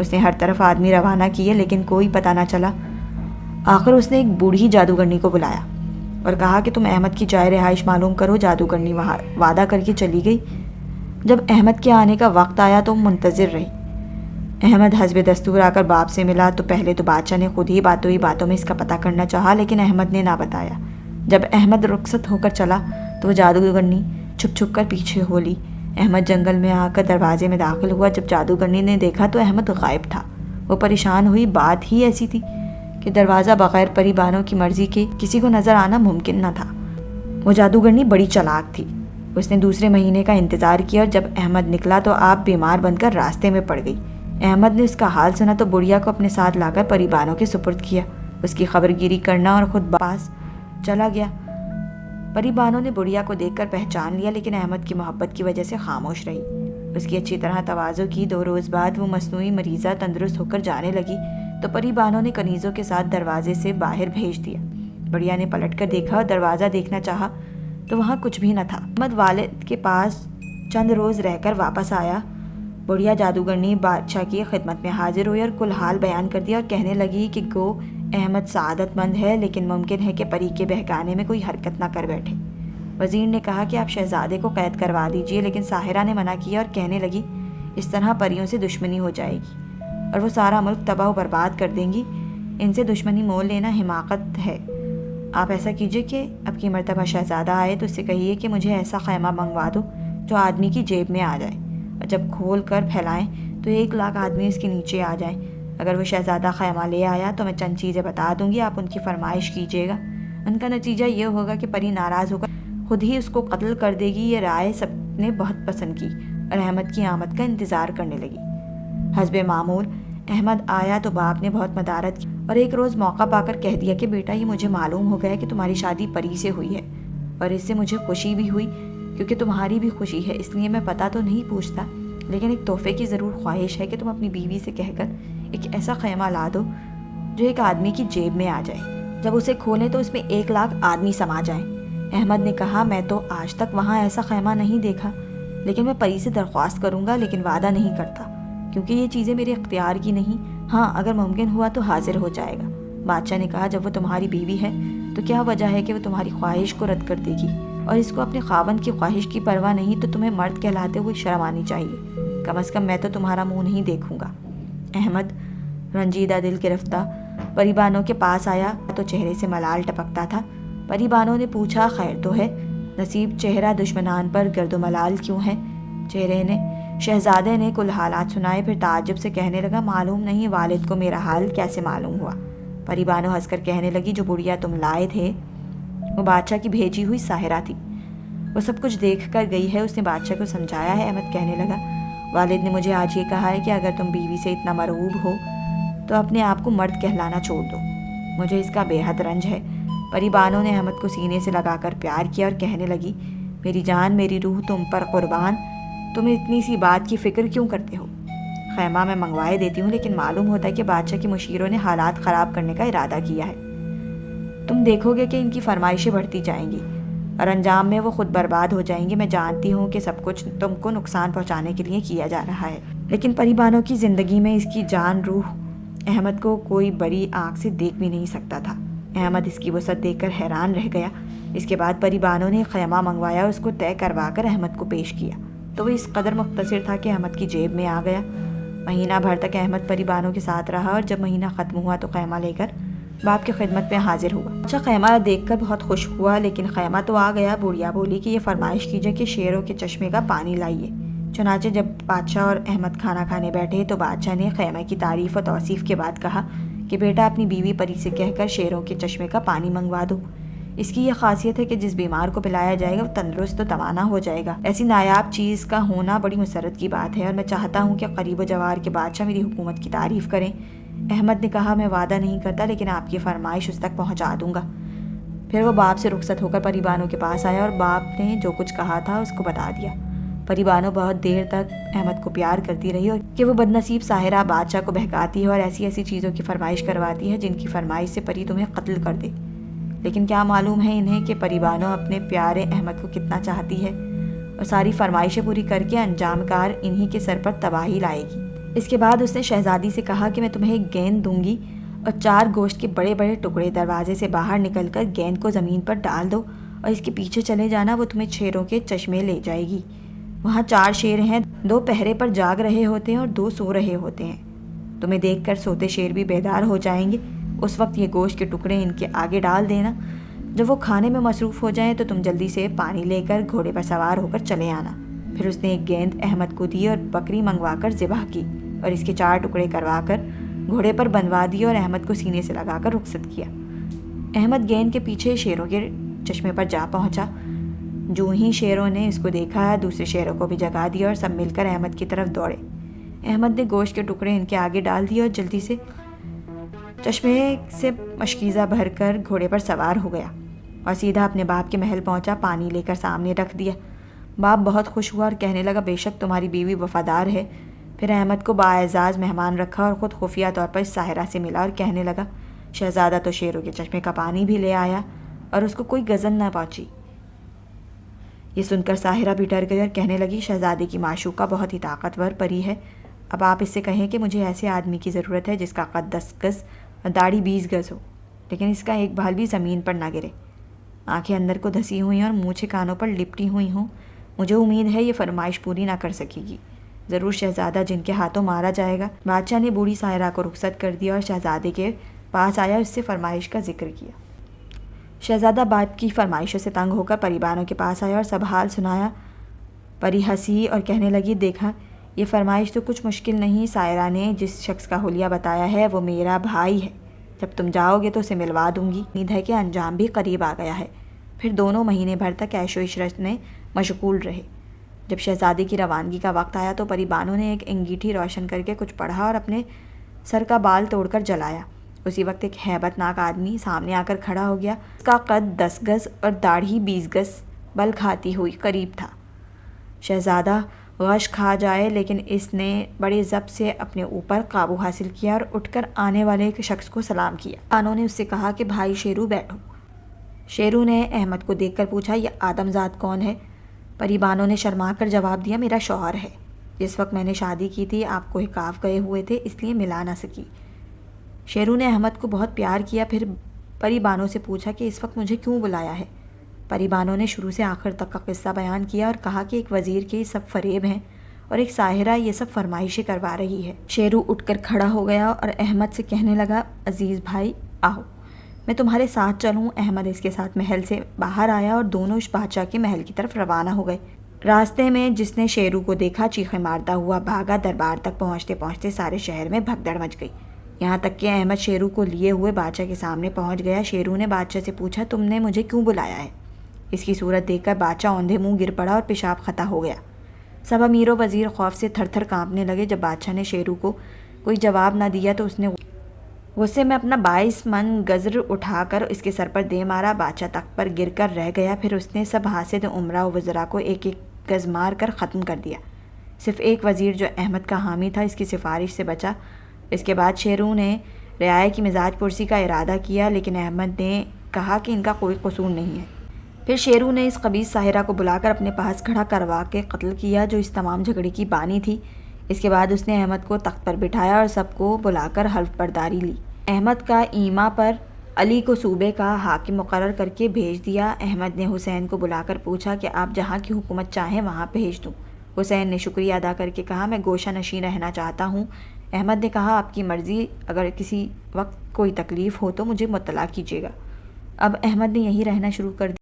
اس نے ہر طرف آدمی روانہ کیے لیکن کوئی پتہ نہ چلا۔ آخر اس نے ایک بوڑھی جادوگرنی کو بلایا اور کہا کہ تم احمد کی جائے رہائش معلوم کرو۔ جادوگرنی وہاں وعدہ کر کے چلی گئی۔ جب احمد کے آنے کا وقت آیا تو منتظر رہی۔ احمد حسب دستور آ کر باپ سے ملا تو پہلے تو بادشاہ نے خود ہی باتوں میں اس کا پتہ کرنا چاہا، لیکن احمد نے نہ بتایا۔ جب احمد رخصت ہو کر چلا تو وہ جادوگرنی چھپ چھپ کر پیچھے ہو لی۔ احمد جنگل میں آ کر دروازے میں داخل ہوا۔ جب جادوگرنی نے دیکھا تو احمد غائب تھا۔ وہ پریشان ہوئی، بات ہی ایسی تھی کہ دروازہ بغیر پری بانوں کی مرضی کے کسی کو نظر آنا ممکن نہ تھا۔ وہ جادوگرنی بڑی چالاک تھی۔ اس نے دوسرے مہینے کا انتظار کیا اور جب احمد نکلا تو آپ بیمار بن کر راستے میں پڑ گئی۔ احمد نے اس کا حال سنا تو بڑھیا کو اپنے ساتھ لا کر پری بانوں کے سپرد کیا۔ اس کی خبر گیری کرنا اور خود پاس چلا گیا۔ پری بانوں نے بڑھیا کو دیکھ کر پہچان لیا، لیکن احمد کی محبت کی وجہ سے خاموش رہی۔ اس کی اچھی طرح تواضع کی۔ 2 روز بعد وہ مصنوعی مریضہ تندرست ہو کر جانے لگی تو پری بانوں نے کنیزوں کے ساتھ دروازے سے باہر بھیج دیا۔ بڑھیا نے پلٹ کر دیکھا اور دروازہ دیکھنا چاہا تو وہاں کچھ بھی نہ تھا۔ احمد والد کے پاس چند روز رہ کر واپس آیا۔ بڑھیا جادوگرنی بادشاہ کی خدمت میں حاضر ہوئی اور کل حال بیان کر دیا اور کہنے لگی کہ گو احمد سعادت مند ہے، لیکن ممکن ہے کہ پری کے بہکانے میں کوئی حرکت نہ کر بیٹھے۔ وزیر نے کہا کہ آپ شہزادے کو قید کروا دیجئے، لیکن ساحرہ نے منع کیا اور کہنے لگی اس طرح پریوں سے دشمنی ہو جائے گی اور وہ سارا ملک تباہ و برباد کر دیں گی۔ ان سے دشمنی مول لینا حماقت ہے۔ آپ ایسا کیجئے کہ اب کی مرتبہ شہزادہ آئے تو اس سے کہیے کہ مجھے ایسا خیمہ منگوا دو جو آدمی کی جیب میں آ جائے، اور جب کھول کر پھیلائیں تو 1 لاکھ آدمی اس کے نیچے آ جائیں۔ اگر وہ شہزادہ خیمہ لے آیا تو میں چند چیزیں بتا دوں گی، آپ ان کی فرمائش کیجیے گا۔ ان کا نتیجہ یہ ہوگا کہ پری ناراض ہو کر خود ہی اس کو قتل کر دے گی۔ یہ رائے سب نے بہت پسند کی اور احمد کی آمد کا انتظار کرنے لگی۔ حسب معمول احمد آیا تو باپ نے بہت مدارت کی اور ایک روز موقع پا کر کہہ دیا کہ بیٹا یہ مجھے معلوم ہو گیا کہ تمہاری شادی پری سے ہوئی ہے، اور اس سے مجھے خوشی بھی ہوئی کیونکہ تمہاری بھی خوشی ہے، اس لیے میں پتہ تو نہیں پوچھتا، لیکن ایک تحفے کی ضرور خواہش ہے کہ تم اپنی بیوی سے کہہ کر ایک ایسا خیمہ لا دو جو ایک آدمی کی جیب میں آ جائے۔ جب اسے کھولیں تو اس میں 1 لاکھ آدمی سما جائیں۔ احمد نے کہا میں تو آج تک وہاں ایسا خیمہ نہیں دیکھا، لیکن میں پری سے درخواست کروں گا، لیکن وعدہ نہیں کرتا کیونکہ یہ چیزیں میرے اختیار کی نہیں۔ ہاں اگر ممکن ہوا تو حاضر ہو جائے گا۔ بادشاہ نے کہا جب وہ تمہاری بیوی ہے تو کیا وجہ ہے کہ وہ تمہاری خواہش کو رد کر دے گی، اور اس کو اپنے خاوند کی خواہش کی پرواہ نہیں تو تمہیں مرد کہلاتے ہوئے شرم آنی چاہیے، کم از کم میں تو تمہارا منہ نہیں دیکھوں گا۔ احمد رنجیدہ دل گرفتہ پری بانوں کے پاس آیا تو چہرے سے ملال ٹپکتا تھا۔ پری بانوں نے پوچھا خیر تو ہے؟ نصیب چہرہ دشمنان پر گرد و ملال کیوں ہے؟ شہزادے نے کل حالات سنائے، پھر تعجب سے کہنے لگا معلوم نہیں والد کو میرا حال کیسے معلوم ہوا؟ پری بانو ہنس کر کہنے لگی جو بڑھیا تم لائے تھے وہ بادشاہ کی بھیجی ہوئی ساحرہ تھی، وہ سب کچھ دیکھ کر گئی ہے، اس نے بادشاہ کو سمجھایا ہے۔ احمد کہنے لگا والد نے مجھے آج یہ کہا ہے کہ اگر تم بیوی سے اتنا مرعوب ہو تو اپنے آپ کو مرد کہلانا چھوڑ دو، مجھے اس کا بے حد رنج ہے۔ پری بانو نے احمد کو سینے سے لگا کر پیار کیا اور کہنے لگی میری جان میری روح تم پر قربان، تم اتنی سی بات کی فکر کیوں کرتے ہو؟ خیمہ میں منگوائے دیتی ہوں، لیکن معلوم ہوتا ہے کہ بادشاہ کے مشیروں نے حالات خراب کرنے کا ارادہ کیا ہے۔ تم دیکھو گے کہ ان کی فرمائشیں بڑھتی جائیں گی اور انجام میں وہ خود برباد ہو جائیں گی۔ میں جانتی ہوں کہ سب کچھ تم کو نقصان پہنچانے کے لیے کیا جا رہا ہے، لیکن پری بانوں کی زندگی میں اس کی جان روح احمد کو کوئی بڑی آنکھ سے دیکھ بھی نہیں سکتا تھا۔ احمد اس کی وسعت دیکھ کر حیران رہ گیا۔ اس کے بعد پری بانوں نے خیمہ منگوایا، اس کو طے کروا کر احمد کو پیش کیا تو وہ اس قدر مختصر تھا کہ احمد کی جیب میں آ گیا۔ مہینہ بھر تک احمد پری بانوں کے ساتھ رہا اور جب مہینہ ختم ہوا تو خیمہ لے کر باپ کی خدمت میں حاضر ہوا۔ اچھا خیمہ دیکھ کر بہت خوش ہوا، لیکن خیمہ تو آ گیا۔ بڑھیا بولی کہ یہ فرمائش کیجیے کہ شیروں کے چشمے کا پانی لائیے۔ چنانچہ جب بادشاہ اور احمد کھانا کھانے بیٹھے تو بادشاہ نے خیمہ کی تعریف و توصیف کے بعد کہا کہ بیٹا اپنی بیوی پری سے کہہ کر شیروں کے چشمے کا پانی منگوا دو، اس کی یہ خاصیت ہے کہ جس بیمار کو پلایا جائے گا وہ تندرست و توانا ہو جائے گا۔ ایسی نایاب چیز کا ہونا بڑی مسرت کی بات ہے اور میں چاہتا ہوں کہ قریب و جوار کے بادشاہ میری حکومت کی تعریف کریں۔ احمد نے کہا میں وعدہ نہیں کرتا، لیکن آپ کی فرمائش اس تک پہنچا دوں گا۔ پھر وہ باپ سے رخصت ہو کر پری بانو کے پاس آیا اور باپ نے جو کچھ کہا تھا اس کو بتا دیا۔ پری بانو بہت دیر تک احمد کو پیار کرتی رہی اور کہ وہ بدنصیب ساحرہ بادشاہ کو بہکاتی ہے اور ایسی ایسی چیزوں کی فرمائش کرواتی ہے جن کی فرمائش سے پری تمہیں قتل کر دے، لیکن کیا معلوم ہے انہیں کہ پری بانو اپنے پیارے احمد کو کتنا چاہتی ہے اور ساری فرمائشیں پوری کر کے انجام کار انہی کے سر پر تباہی لائے گی۔ اس کے بعد اس نے شہزادی سے کہا کہ میں تمہیں ایک گیند دوں گی اور 4 گوشت کے بڑے بڑے ٹکڑے دروازے سے باہر نکل کر گیند کو زمین پر ڈال دو اور اس کے پیچھے چلے جانا، وہ تمہیں شیروں کے چشمے لے جائے گی۔ وہاں 4 شیر ہیں، 2 پہرے پر جاگ رہے ہوتے ہیں اور 2 سو رہے ہوتے ہیں۔ تمہیں دیکھ کر سوتے شیر بھی بیدار ہو جائیں گے۔ اس وقت یہ گوشت کے ٹکڑے ان کے آگے ڈال دینا۔ جب وہ کھانے میں مصروف ہو جائیں تو تم جلدی سے پانی لے کر گھوڑے پر سوار ہو کر چلے آنا۔ پھر اس نے ایک گیند احمد کو دی اور بکری منگوا کر ذبح کی اور اس کے 4 ٹکڑے کروا کر گھوڑے پر بندھوا دی اور احمد کو سینے سے لگا کر رخصت کیا۔ احمد گیند کے پیچھے شیروں کے چشمے پر جا پہنچا۔ جو ہی شیروں نے اس کو دیکھا، دوسرے شیروں کو بھی جگا دیا اور سب مل کر احمد کی طرف دوڑے۔ احمد نے گوشت کے ٹکڑے ان کے آگے ڈال دیے اور جلدی سے چشمے سے مشکیزہ بھر کر گھوڑے پر سوار ہو گیا اور سیدھا اپنے باپ کے محل پہنچا۔ پانی لے کر سامنے رکھ دیا۔ باپ بہت خوش ہوا اور کہنے لگا بے شک تمہاری بیوی وفادار ہے۔ پھر احمد کو باعزاز مہمان رکھا اور خود خفیہ طور پر اس ساحرہ سے ملا اور کہنے لگا شہزادہ تو شیروں کے چشمے کا پانی بھی لے آیا اور اس کو کوئی غزل نہ پہنچی۔ یہ سن کر ساحرہ بھی ڈر گئی اور کہنے لگی شہزادے کی معشوقہ بہت ہی طاقتور پری ہے۔ اب آپ اس سے کہیں کہ مجھے ایسے آدمی کی ضرورت ہے جس کا قد 10 گز اور داڑھی 20 گز ہو، لیکن اس کا ایک بال بھی زمین پر نہ گرے، آنکھیں اندر کو دھسی ہوئی اور مونچھیں کانوں پر لپٹی ہوئی ہوں۔ مجھے امید ہے یہ فرمائش پوری نہ کر سکے گی۔ ضرور شہزادہ جن کے ہاتھوں مارا جائے گا۔ بادشاہ نے بوڑھی ساحرہ کو رخصت کر دیا اور شہزادے کے پاس آیا، اس سے فرمائش کا ذکر کیا۔ شہزادہ باپ کی فرمائشوں سے تنگ ہو کر پری بانوں کے پاس آیا اور سب حال سنایا۔ پری ہنسی اور کہنے لگی دیکھا یہ فرمائش تو کچھ مشکل نہیں، ساحرہ نے جس شخص کا حلیہ بتایا ہے وہ میرا بھائی ہے، جب تم جاؤ گے تو اسے ملوا دوں گی۔ امید ہے کہ انجام بھی قریب آ گیا ہے۔ پھر دونوں مہینے بھر تک عیش و عشرت میں مشغول رہے۔ جب شہزادے کی روانگی کا وقت آیا تو پری بانو نے ایک انگیٹھی روشن کر کے کچھ پڑھا اور اپنے سر کا بال توڑ کر جلایا۔ اسی وقت ایک ہیبت ناک آدمی سامنے آ کر کھڑا ہو گیا۔ اس کا قد 10 گز اور داڑھی 20 گز بل کھاتی ہوئی قریب تھا۔ شہزادہ غش کھا جائے، لیکن اس نے بڑے ضبط سے اپنے اوپر قابو حاصل کیا اور اٹھ کر آنے والے ایک شخص کو سلام کیا۔ بانو نے اس سے کہا کہ بھائی شیرو بیٹھو۔ شیرو نے احمد کو دیکھ کر پوچھا یہ آدم زاد کون ہے؟ پری بانو نے شرما کر جواب دیا میرا شوہر ہے، جس وقت میں نے شادی کی تھی آپ کو حکاف گئے ہوئے تھے اس لیے ملا نہ سکی۔ شیرو نے احمد کو بہت پیار کیا، پھر پری بانو سے پوچھا کہ اس وقت مجھے کیوں بلایا ہے؟ پری بانو نے شروع سے آخر تک کا قصہ بیان کیا اور کہا کہ ایک وزیر کے یہ سب فریب ہیں اور ایک ساحرہ یہ سب فرمائشیں کروا رہی ہے۔ شیرو اٹھ کر کھڑا ہو گیا اور احمد سے کہنے لگا عزیز بھائی آؤ میں تمہارے ساتھ چلوں۔ احمد اس کے ساتھ محل سے باہر آیا اور دونوں اس بادشاہ کے محل کی طرف روانہ ہو گئے۔ راستے میں جس نے شیرو کو دیکھا چیخیں مارتا ہوا بھاگا۔ دربار تک پہنچتے پہنچتے سارے شہر میں بھگدڑ مچ گئی، یہاں تک کہ احمد شیرو کو لیے ہوئے بادشاہ کے سامنے پہنچ گیا۔ شیرو نے بادشاہ سے پوچھا تم نے مجھے کیوں بلایا ہے؟ اس کی صورت دیکھ کر بادشاہ اوندھے منہ گر پڑا اور پیشاب خطا ہو گیا۔ سب امیر و وزیر خوف سے تھر تھر کانپنے لگے۔ جب بادشاہ نے شیرو کو کوئی جواب نہ دیا تو اس نے غصے میں اپنا 22 من گزر اٹھا کر اس کے سر پر دے مارا۔ بادشاہ تخت پر گر کر رہ گیا۔ پھر اس نے سب حاسد امراء و وزراء کو ایک ایک گز مار کر ختم کر دیا۔ صرف ایک وزیر جو احمد کا حامی تھا اس کی سفارش سے بچا۔ اس کے بعد شیرو نے رعایا کی مزاج پرسی کا ارادہ کیا، لیکن احمد نے کہا کہ ان کا کوئی قصور نہیں ہے۔ پھر شیرو نے اس خبیث ساحرہ کو بلا کر اپنے پاس کھڑا کروا کے قتل کیا جو اس تمام جھگڑے کی بانی تھی۔ اس کے بعد اس نے احمد کو تخت پر بٹھایا اور سب کو بلا کر حلف برداری لی۔ احمد کا ایما پر علی کو صوبے کا حاکم مقرر کر کے بھیج دیا۔ احمد نے حسین کو بلا کر پوچھا کہ آپ جہاں کی حکومت چاہیں وہاں بھیج دوں۔ حسین نے شکریہ ادا کر کے کہا میں گوشہ نشین رہنا چاہتا ہوں۔ احمد نے کہا آپ کی مرضی، اگر کسی وقت کوئی تکلیف ہو تو مجھے مطلع کیجیے گا۔ اب احمد نے یہیں رہنا شروع کر دیا۔